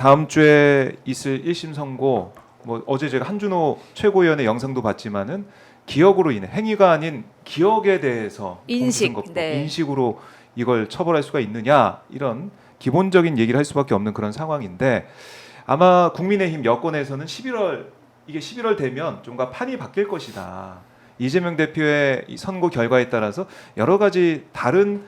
다음 주에 있을 1심 선고 뭐 어제 제가 한준호 최고위원의 영상도 봤지만은 기억으로 인해 행위가 아닌 기억에 대해서 인식, 공수선거법 네. 인식으로 이걸 처벌할 수가 있느냐 이런 기본적인 얘기를 할 수밖에 없는 그런 상황인데 아마 국민의힘 여권에서는 11월 되면 좀가 판이 바뀔 것이다. 이재명 대표의 이 선거 결과에 따라서 여러 가지 다른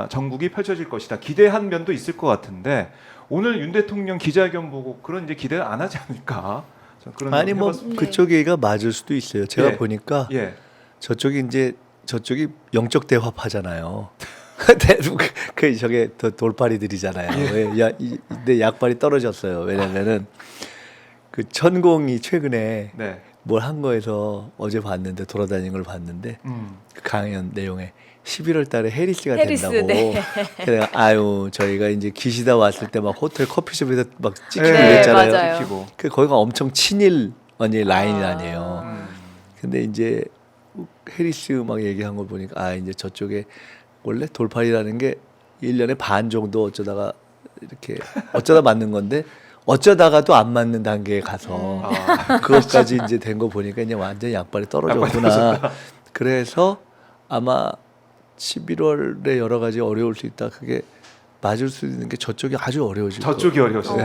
정국이 펼쳐질 것이다. 기대한 면도 있을 것 같은데 오늘 윤 대통령 기자회견 보고 그런 이제 기대를 안 하지 않을까? 저는 그런 아니 뭐 해봤습니다. 그쪽 얘기가 맞을 수도 있어요. 제가 예. 보니까 예. 저쪽이 영적 대화파잖아요. 그 저게 돌팔이들이잖아요. 근데 약발이 떨어졌어요. 왜냐면은 그 천공이 최근에 네. 뭘 한 거에서 어제 봤는데 돌아다니는 걸 봤는데 그 강연 내용에 11월 달에 해리스가 해리스, 된다고. 네. 그래서 아유 저희가 이제 기시다 왔을 때 막 호텔 커피숍에서 막 찍히고 네, 그랬잖아요. 맞아요. 찍히고. 그 거기가 엄청 친일 완전 라인이 아니에요. 음. 근데 이제 해리스 막 얘기한 걸 보니까 아 이제 저쪽에 원래 돌팔이라는 게 1년에 반 정도 어쩌다가 이렇게 어쩌다 맞는 건데 어쩌다가도 안 맞는 단계에 가서 그것까지 이제 된 거 보니까 이제 완전 약발이 떨어졌구나. 그래서 아마 11월에 여러 가지 어려울 수 있다. 그게 맞을 수 있는 게 저쪽이 아주 어려워질 저쪽이 거. 어려우시다.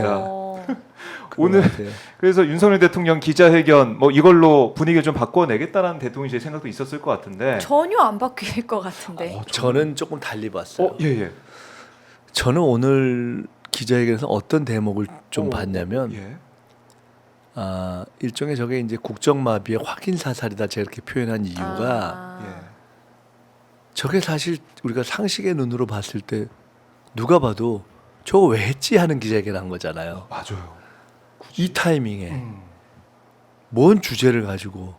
그런 오늘 것 같아요. 그래서 윤석열 대통령 기자회견 뭐 이걸로 분위기를 좀 바꿔내겠다라는 대통령실의 생각도 있었을 것 같은데. 전혀 안 바뀔 것 같은데. 저는 조금 달리 봤어요. 예. 저는 오늘 기자회견에서 어떤 대목을 좀 봤냐면 예. 일종의 저게 이제 국정마비의 확인 사살이다 제가 이렇게 표현한 이유가 저게 사실 우리가 상식의 눈으로 봤을 때 누가 봐도 저거 왜 했지 하는 기자회견 한 거잖아요. 맞아요. 이 타이밍에 뭔 주제를 가지고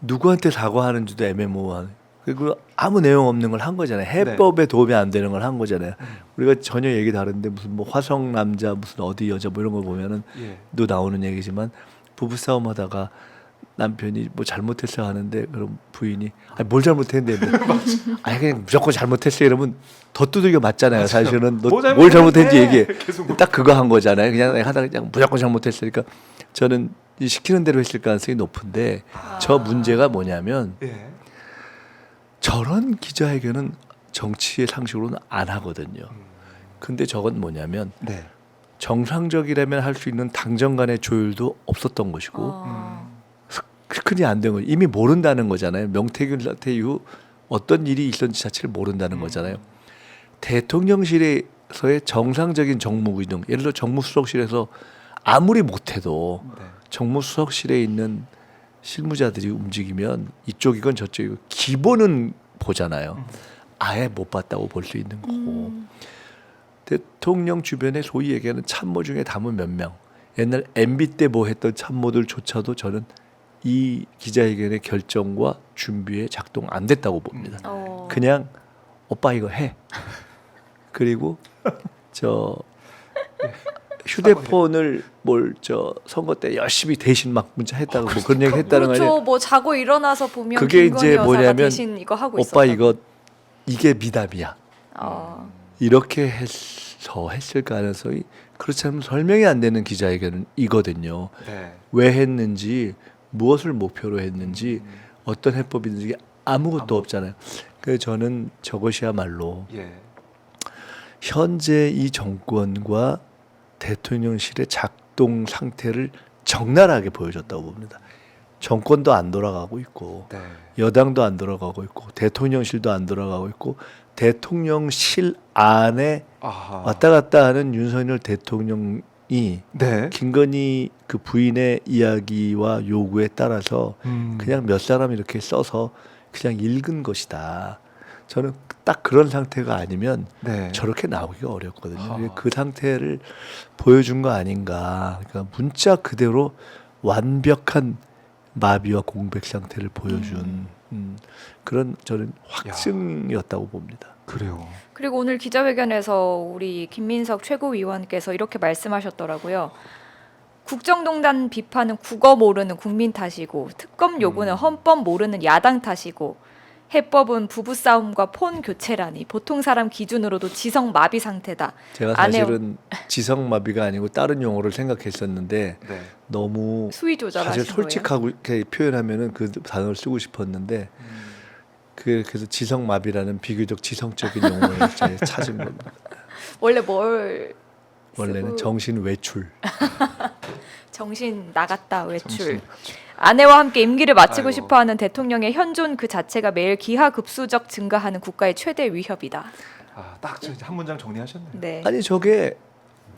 누구한테 사과하는지도 애매모호한 그리고 아무 내용 없는 걸 한 거잖아요. 해법에 도움이 안 되는 걸 한 거잖아요. 우리가 전혀 얘기 다른데 무슨 뭐 화성 남자 무슨 어디 여자 뭐 이런 거 보면은 또 나오는 얘기지만 부부싸움 하다가 남편이 뭐 잘못했어 하는데 그럼 부인이 아니 뭘 잘못했는데 뭐. 아니 그냥 무조건 잘못했어 이러면 더 두들겨 맞잖아요. 사실은 너 뭘 잘못했는지 얘기해. 딱 그거 한 거잖아요. 그냥 내가 하다가 그냥 무조건 잘못했으니까 저는 이 시키는 대로 했을 가능성이 높은데 저 문제가 뭐냐면 저런 기자회견은 정치의 상식으로는 안 하거든요. 근데 저건 뭐냐면 정상적이라면 할 수 있는 당정 간의 조율도 없었던 것이고 스크린이 안 된 거예요. 이미 모른다는 거잖아요. 명태균 사태 이후 어떤 일이 있었는지 자체를 모른다는 거잖아요. 대통령실에서의 정상적인 정무기능, 예를 들어 정무수석실에서 아무리 못해도 정무수석실에 있는 실무자들이 움직이면 이쪽이건 저쪽이건 기본은 보잖아요. 아예 못 봤다고 볼 수 있는 거고. 대통령 주변에 소위 얘기하는 참모 중에 담은 몇 명. 옛날 MB 때 뭐 했던 참모들조차도 저는 이 기자회견의 결정과 준비에 작동 안 됐다고 봅니다. 그냥 오빠 이거 해. 그리고 저 휴대폰을 선거 때 열심히 대신 막 문자 했다고 뭐 그런 얘기 했다는 거 아니에요. 그렇죠. 뭐 자고 일어나서 보면 그게 김건희 이제 여사가 뭐냐면 대신 이거 하고 오빠 있었다고. 이게 미담이야. 이렇게 해서 했을 가능성이 그렇지 않으면 설명이 안 되는 기자회견이거든요. 왜 했는지 무엇을 목표로 했는지 어떤 해법이 있는지 아무것도 없잖아요. 그래서 저는 저것이야말로 현재 이 정권과 대통령실의 작동 상태를 적나라하게 보여줬다고 봅니다. 정권도 안 돌아가고 있고 여당도 안 돌아가고 있고 대통령실도 안 돌아가고 있고 대통령실 안에 왔다 갔다 하는 윤석열 대통령이 김건희 그 부인의 이야기와 요구에 따라서 그냥 몇 사람 이렇게 써서 그냥 읽은 것이다. 저는 딱 그런 상태가 아니면 저렇게 나오기가 어렵거든요. 그 상태를 보여준 거 아닌가. 그러니까 문자 그대로 완벽한 마비와 공백 상태를 보여준 그런 저는 확증이었다고 봅니다. 그래요. 그리고 오늘 기자회견에서 우리 김민석 최고위원께서 이렇게 말씀하셨더라고요. 국정농단 비판은 국어 모르는 국민 탓이고 특검 요구는 헌법 모르는 야당 탓이고 해법은 부부싸움과 폰 교체라니 보통 사람 기준으로도 지성 마비 상태다. 제가 사실은 지성마비가 아니고 다른 용어를 생각했었는데 네. 너무 수위 사실 조절하신 거예요. 솔직하고 이렇게 표현하면은 그 단어를 쓰고 싶었는데 그래서 지성마비라는 비교적 지성적인 용어를 잘 찾은 겁니다. 원래 뭘 원래는 쓰고- 정신 외출. 정신 나갔다 외출. 정신. 아내와 함께 임기를 마치고 아이고. 싶어하는 대통령의 현존 그 자체가 매일 기하급수적 증가하는 국가의 최대 위협이다. 딱 한 문장 정리하셨네요. 네. 아니 저게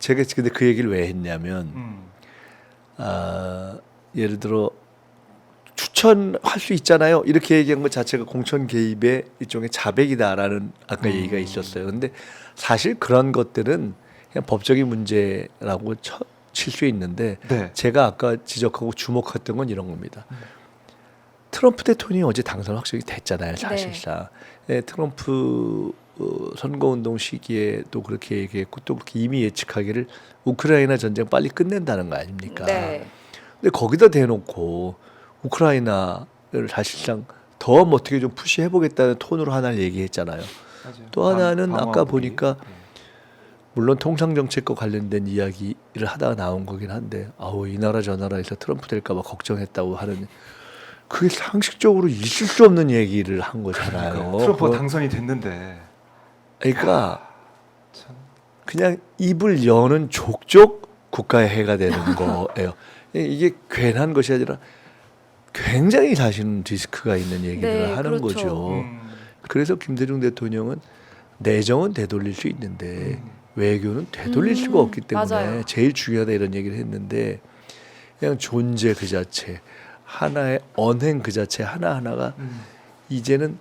제가 근데 그 얘기를 왜 했냐면 음. 예를 들어 추천할 수 있잖아요. 이렇게 얘기한 것 자체가 공천 개입의 일종의 자백이다라는 아까 얘기가 있었어요. 근데 사실 그런 것들은 그냥 법적인 문제라고 칠 수 있는데 네. 제가 아까 지적하고 주목했던 건 이런 겁니다. 트럼프 대통령이 어제 당선 확정이 됐잖아요. 사실상 트럼프 선거운동 시기에도 그렇게 얘기했고 또 그렇게 이미 예측하기를 우크라이나 전쟁 빨리 끝낸다는 거 아닙니까? 네. 근데 거기다 대놓고 우크라이나를 사실상 더 뭐 어떻게 좀 푸시해보겠다는 톤으로 하나를 얘기했잖아요. 맞아요. 또 하나는 방어하고 아까 우리. 보니까 물론 통상정책과 관련된 이야기를 하다가 나온 거긴 한데 아우 이 나라 저 나라에서 트럼프 될까 봐 걱정했다고 하는 그게 상식적으로 있을 수 없는 얘기를 한 거잖아요. 트럼프가 그거- 당선이 됐는데. 그러니까 참. 그냥 입을 여는 족족 국가의 해가 되는 거예요. 이게 괜한 것이 아니라 굉장히 자신 리스크가 있는 얘기를 네, 하는 그렇죠. 거죠. 그래서 김대중 대통령은 내정은 되돌릴 수 있는데 외교는 되돌릴 수가 없기 때문에 맞아요. 제일 중요하다 이런 얘기를 했는데 그냥 존재 그 자체 하나의 언행 그 자체 하나하나가 이제는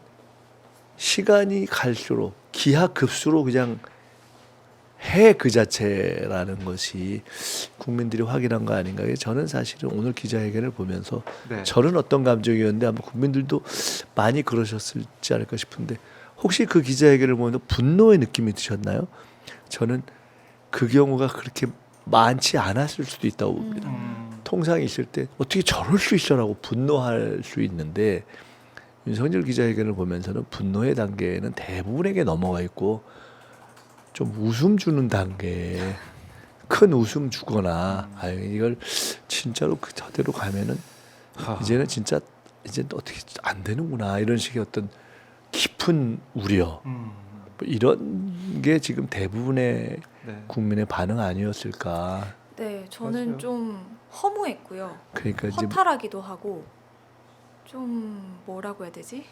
시간이 갈수록 기하급수로 그냥 해 그 자체라는 것이 국민들이 확인한 거 아닌가. 저는 사실은 오늘 기자회견을 보면서 네. 저는 어떤 감정이었는데 아마 국민들도 많이 그러셨을지 않을까 싶은데 혹시 그 기자회견을 보면서 분노의 느낌이 드셨나요? 저는 그 경우가 그렇게 많지 않았을 수도 있다고 봅니다. 통상 있을 때 어떻게 저럴 수 있어라고 분노할 수 있는데 윤석열 기자회견을 보면서는 분노의 단계는 대부분에게 넘어가 있고 좀 웃음 주는 단계, 큰 웃음 주거나 이걸 진짜로 그 저대로 가면은 이제는 진짜 이제 어떻게 안 되는구나 이런 식의 어떤 깊은 우려 뭐 이런 게 지금 대부분의 네. 국민의 반응 아니었을까. 네, 저는 맞아요. 좀 허무했고요. 그러니까 이제 허탈하기도 하고 좀 뭐라고 해야 되지?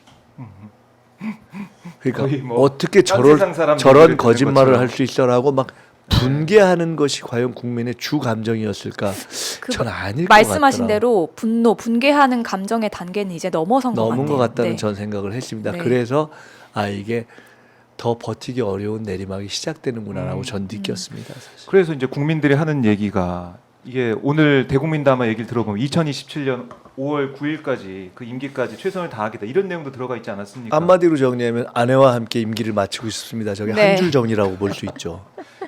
그러니까 거의 뭐 어떻게 딴 세상 사람들이 저런 그랬던 거짓말을 것처럼. 할 수 있어라고 막 분개하는 것이 과연 국민의 주 감정이었을까? 그 저는 아닐 것 말씀하신 같더라고요. 대로 분노, 분개하는 감정의 단계는 이제 넘어선 것 넘은 같아요. 것 같다는 네. 전 생각을 했습니다. 네. 그래서 이게 더 버티기 어려운 내리막이 시작되는구나라고 전 느꼈습니다. 사실. 그래서 이제 국민들이 하는 얘기가 이게 오늘 대국민담화 얘기를 들어보면 2027년 5월 9일까지 그 임기까지 최선을 다하겠다 이런 내용도 들어가 있지 않았습니까? 한마디로 정리하면 아내와 함께 임기를 마치고 싶습니다. 저게 네. 한 줄 정리라고 볼 수 있죠.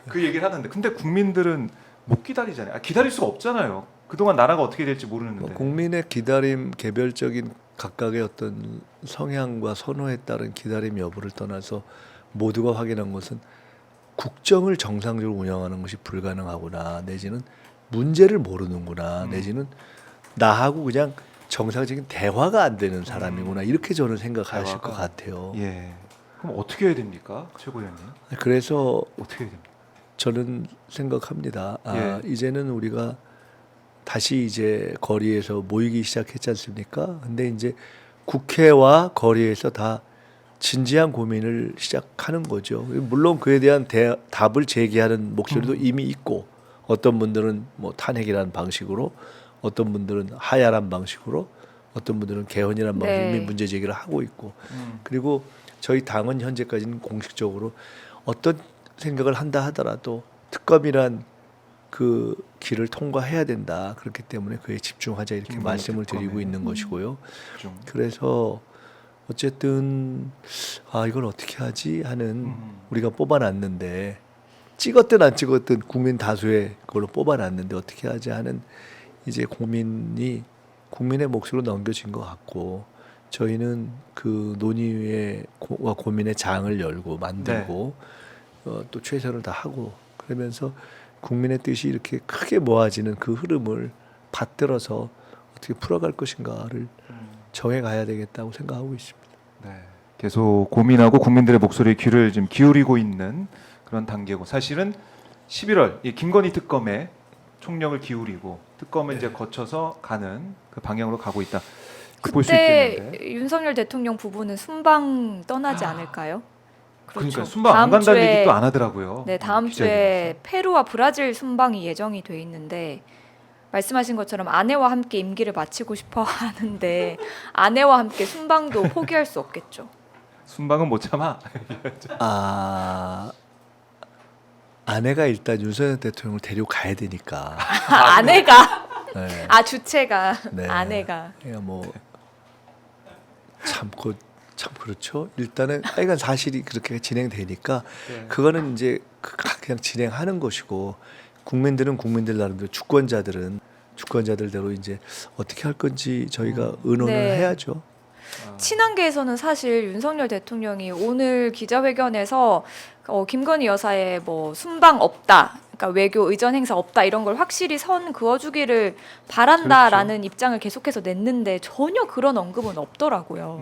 그 얘기를 하는데 근데 국민들은 못 기다리잖아요. 기다릴 수가 없잖아요. 그동안 나라가 어떻게 될지 모르는데. 뭐 국민의 기다림, 개별적인 각각의 어떤 성향과 선호에 따른 기다림 여부를 떠나서 모두가 확인한 것은 국정을 정상적으로 운영하는 것이 불가능하구나 내지는 문제를 모르는구나 내지는 나하고 그냥 정상적인 대화가 안 되는 사람이구나 이렇게 저는 생각하실 대화가. 것 같아요. 예. 그럼 어떻게 해야 됩니까, 최고위원님? 그래서 어떻게 해야 됩니까? 저는 생각합니다. 예. 이제는 우리가 다시 이제 거리에서 모이기 시작했지 않습니까? 근데 이제 국회와 거리에서 다 진지한 고민을 시작하는 거죠. 물론 그에 대한 답을 제기하는 목소리도 이미 있고 어떤 분들은 뭐 탄핵이라는 방식으로 어떤 분들은 하야란 방식으로 어떤 분들은 개헌이라는 방식으로 네. 이미 문제 제기를 하고 있고 그리고 저희 당은 현재까지는 공식적으로 어떤 생각을 한다 하더라도 특검이란 그 길을 통과해야 된다. 그렇기 때문에 그에 집중하자 이렇게 김건희 말씀을 드리고 특검에. 있는 것이고요. 좀. 그래서 어쨌든 이걸 어떻게 하지 하는 우리가 뽑아놨는데 찍었든 안 찍었든 국민 다수의 그걸로 뽑아놨는데 어떻게 하지 하는 이제 고민이 국민의 몫으로 넘겨진 것 같고 저희는 그 논의와 고민의 장을 열고 만들고 또 최선을 다하고 그러면서 국민의 뜻이 이렇게 크게 모아지는 그 흐름을 받들어서 어떻게 풀어갈 것인가를 정해가야 되겠다고 생각하고 있습니다. 네. 계속 고민하고 국민들의 목소리에 귀를 좀 기울이고 있는 그런 단계고 사실은 11월 이 김건희 특검에 총력을 기울이고 특검을 이제 거쳐서 가는 그 방향으로 가고 있다. 볼 수 그때 있겠는데. 윤석열 대통령 부부는 순방 떠나지 않을까요? 그러니까 순방 안 다음 간다는 주에- 얘기 또 안 하더라고요. 네, 다음 주에 기자회견에서. 페루와 브라질 순방이 예정이 돼 있는데 말씀하신 것처럼 아내와 함께 임기를 마치고 싶어 하는데 아내와 함께 순방도 포기할 수 없겠죠. 순방은 못 참아. 아내가 일단 윤석열 대통령을 데려가야 되니까. 아내가 네. 주체가 네. 아내가 그러니까 뭐 참 그렇죠. 일단은 하여간 사실이 그렇게 진행되니까 네. 그거는 이제 그냥 진행하는 것이고 국민들은 국민들 나름대로 주권자들은 주권자들대로 이제 어떻게 할 건지 저희가 의논을 네. 해야죠. 친한계에서는 사실 윤석열 대통령이 오늘 기자회견에서 김건희 여사의 뭐 순방 없다, 그러니까 외교 의전 행사 없다 이런 걸 확실히 선 그어주기를 바란다라는 입장을 계속해서 냈는데 전혀 그런 언급은 없더라고요.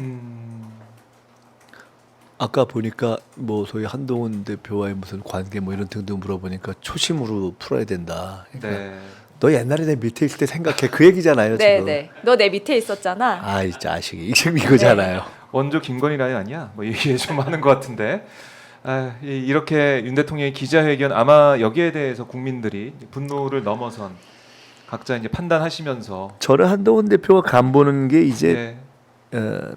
아까 보니까 뭐 소위 한동훈 대표와의 무슨 관계 뭐 이런 등등 물어보니까 초심으로 풀어야 된다. 그러니까 네. 너 옛날에 내 밑에 있을 때 생각해 그 얘기잖아요 네, 지금. 네. 너 내 밑에 있었잖아. 아 이 자식이 지금 이거잖아요. 원조 김건희 라인 아니야? 뭐 얘기 좀 하는 것 같은데. 이렇게 윤 대통령의 기자회견 아마 여기에 대해서 국민들이 분노를 넘어선 각자 이제 판단하시면서 저는 한동훈 대표가 간 보는 게 이제 네.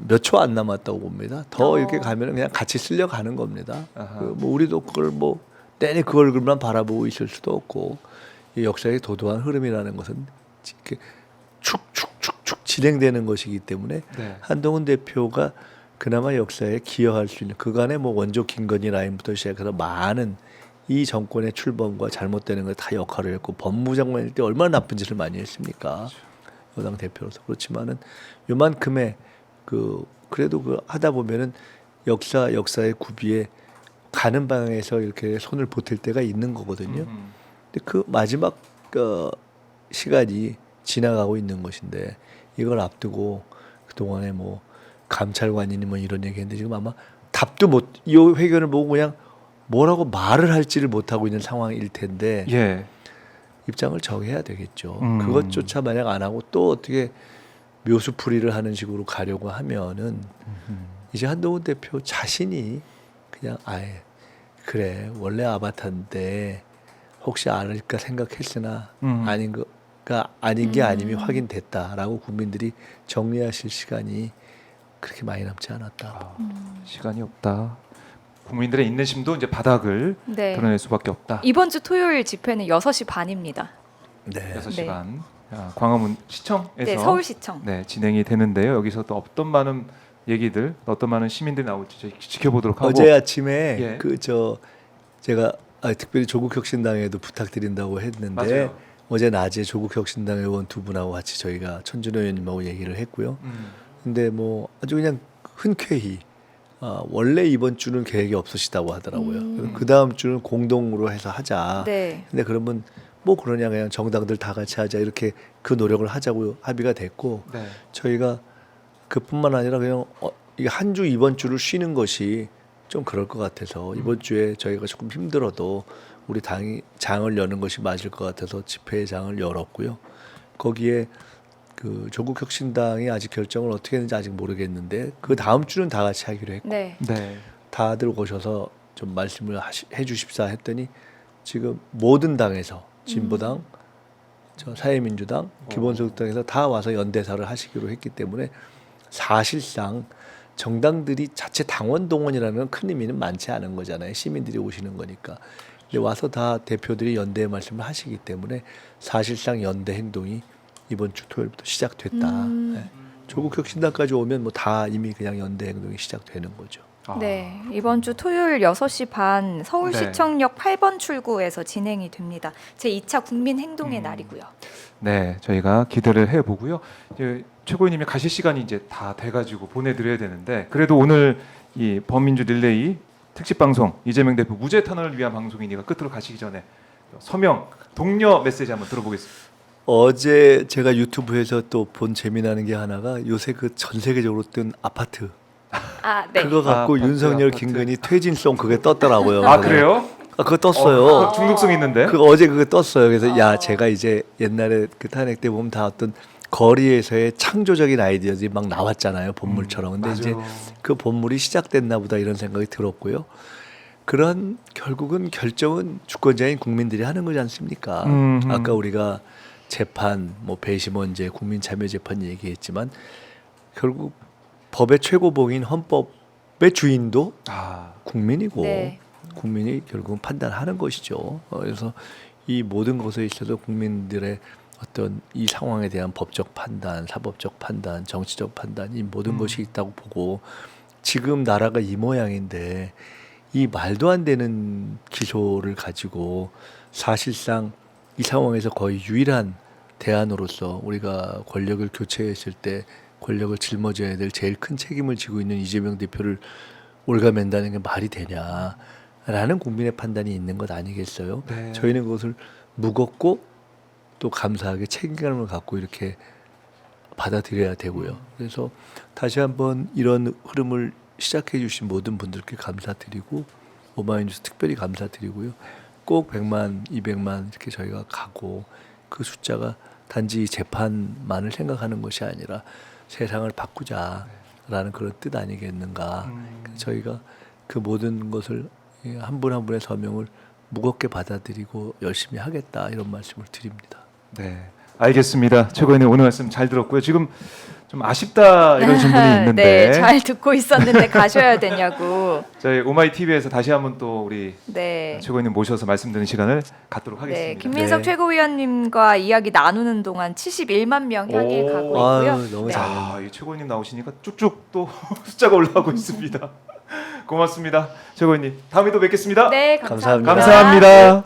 몇 초 안 남았다고 봅니다. 더 어. 이렇게 가면 그냥 같이 쓸려 가는 겁니다. 아하. 뭐 우리도 그걸 뭐 내내 그 얼굴만 바라보고 있을 수도 없고 이 역사의 도도한 흐름이라는 것은 이렇게 축축축축 진행되는 것이기 때문에 네. 한동훈 대표가 그나마 역사에 기여할 수 있는 그간의 뭐 원조 김건희 라인부터 시작해서 많은 이 정권의 출범과 잘못되는 걸 다 역할을 했고 법무장관일 때 얼마나 나쁜 짓을 많이 했습니까? 여당 대표로서 그렇지만은 요만큼의 그래도 하다 보면은 역사의 구비에 가는 방향에서 이렇게 손을 보탤 때가 있는 거거든요. 근데 그 마지막 시간이 지나가고 있는 것인데 이걸 앞두고 그 동안에 뭐 감찰관이니 뭐 이런 얘기했는데 지금 아마 답도 이 회견을 보고 그냥 뭐라고 말을 할지를 못 하고 있는 상황일 텐데 예. 입장을 정해야 되겠죠. 음. 그것조차 만약 안 하고 또 어떻게 묘수풀이를 하는 식으로 가려고 하면은 이제 한동훈 대표 자신이 그냥 아예 그래 원래 아바타인데 혹시 아닐까 생각했으나 아닌 게 아님이 확인됐다라고 국민들이 정리하실 시간이 그렇게 많이 남지 않았다. 시간이 없다. 국민들의 인내심도 이제 바닥을 네. 드러낼 수밖에 없다. 이번 주 토요일 집회는 6시 반입니다. 네. 6시 반 광화문 시청에서 네, 서울시청. 네, 진행이 되는데요. 여기서 또 어떤 많은 얘기들, 어떤 많은 시민들이 나올지 저희 지켜보도록 하고 어제 아침에 예. 제가 특별히 조국혁신당에도 부탁드린다고 했는데 맞아요. 어제 낮에 조국혁신당 의원 두 분하고 같이 저희가 천준호 의원님하고 얘기를 했고요. 근데 뭐 아주 그냥 흔쾌히 원래 이번 주는 계획이 없으시다고 하더라고요. 그 다음 주는 공동으로 해서 하자. 네. 근데 그러면 뭐 그러냐 그냥 정당들 다 같이 하자 이렇게 그 노력을 하자고 합의가 됐고 네. 저희가 그뿐만 아니라 그냥 이게 한 주 이번 주를 쉬는 것이 좀 그럴 것 같아서 이번 주에 저희가 조금 힘들어도 우리 당이 장을 여는 것이 맞을 것 같아서 집회장을 열었고요. 거기에 그 조국혁신당이 아직 결정을 어떻게 했는지 아직 모르겠는데 그 다음 주는 다 같이 하기로 했고 네. 네. 다들 오셔서 좀 말씀을 해주십사 했더니 지금 모든 당에서 진보당, 저 사회민주당, 기본소득당에서 다 와서 연대사를 하시기로 했기 때문에 사실상 정당들이 자체 당원 동원이라는 건 큰 의미는 많지 않은 거잖아요. 시민들이 오시는 거니까. 근데 와서 다 대표들이 연대 말씀을 하시기 때문에 사실상 연대 행동이 이번 주 토요일부터 시작됐다. 네. 조국혁신당까지 오면 뭐 다 이미 그냥 연대 행동이 시작되는 거죠. 네, 이번 주 토요일 6시 반 서울시청역 8번 출구에서 진행이 됩니다. 제2차 국민행동의 날이고요. 네, 저희가 기대를 해보고요. 이제 최고위님이 가실 시간이 이제 다 돼가지고 보내드려야 되는데 그래도 오늘 이 범민주 릴레이 특집 방송 이재명 대표 무죄 탄원을 위한 방송이니까 끝으로 가시기 전에 서명 독려 메시지 한번 들어보겠습니다. 어제 제가 유튜브에서 또 본 재미나는 게 하나가 요새 그 전 세계적으로 뜬 아파트 아, 네. 그거 갖고 아파트, 윤석열 아파트. 김건희 퇴진송 그게 떴더라고요. 아 그래요? 아, 그거 떴어요. 중독성 있는데. 그 어제 그거 떴어요. 그래서 야 제가 이제 옛날에 그 탄핵 때 보면 다 어떤 거리에서의 창조적인 아이디어들이 막 나왔잖아요. 본물처럼. 근데 이제 맞아요. 그 본물이 시작됐나 보다 이런 생각이 들었고요. 그런 결국은 결정은 주권자인 국민들이 하는 거지 않습니까? 아까 우리가 재판, 뭐 배심원제, 국민참여재판 얘기했지만 결국 법의 최고봉인 헌법의 주인도 아, 국민이고 네. 국민이 결국은 판단하는 것이죠. 그래서 이 모든 것에 있어서 국민들의 어떤 이 상황에 대한 법적 판단, 사법적 판단, 정치적 판단 이 모든 것이 있다고 보고 지금 나라가 이 모양인데 이 말도 안 되는 기소를 가지고 사실상 이 상황에서 거의 유일한 대안으로서 우리가 권력을 교체했을 때 권력을 짊어져야 될 제일 큰 책임을 지고 있는 이재명 대표를 올가맨다는 게 말이 되냐라는 국민의 판단이 있는 것 아니겠어요? 네. 저희는 그것을 무겁고 또 감사하게 책임감을 갖고 이렇게 받아들여야 되고요. 그래서 다시 한번 이런 흐름을 시작해 주신 모든 분들께 감사드리고 오마이뉴스 특별히 감사드리고요. 꼭 100만, 200만 이렇게 저희가 가고 그 숫자가 단지 재판만을 생각하는 것이 아니라 세상을 바꾸자라는 그런 뜻 아니겠는가. 저희가 그 모든 것을 한 분 한 분의 서명을 무겁게 받아들이고 열심히 하겠다 이런 말씀을 드립니다. 네, 알겠습니다. 최고위님 오늘 말씀 잘 들었고요. 지금 좀 아쉽다 이런 질문이 있는데 네, 잘 듣고 있었는데 가셔야 되냐고. 저희 오마이 TV에서 다시 한번 또 우리 네. 최고위님 모셔서 말씀드리는 시간을 갖도록 네, 하겠습니다. 김민석 네. 최고위원님과 이야기 나누는 동안 71만 명 향해 오. 가고 있고요. 아유, 너무 네. 잘- 자, 이 최고위님 나오시니까 쭉쭉 또 숫자가 올라가고 있습니다. 고맙습니다, 최고위님. 다음에 또 뵙겠습니다. 네, 감사합니다. 감사합니다.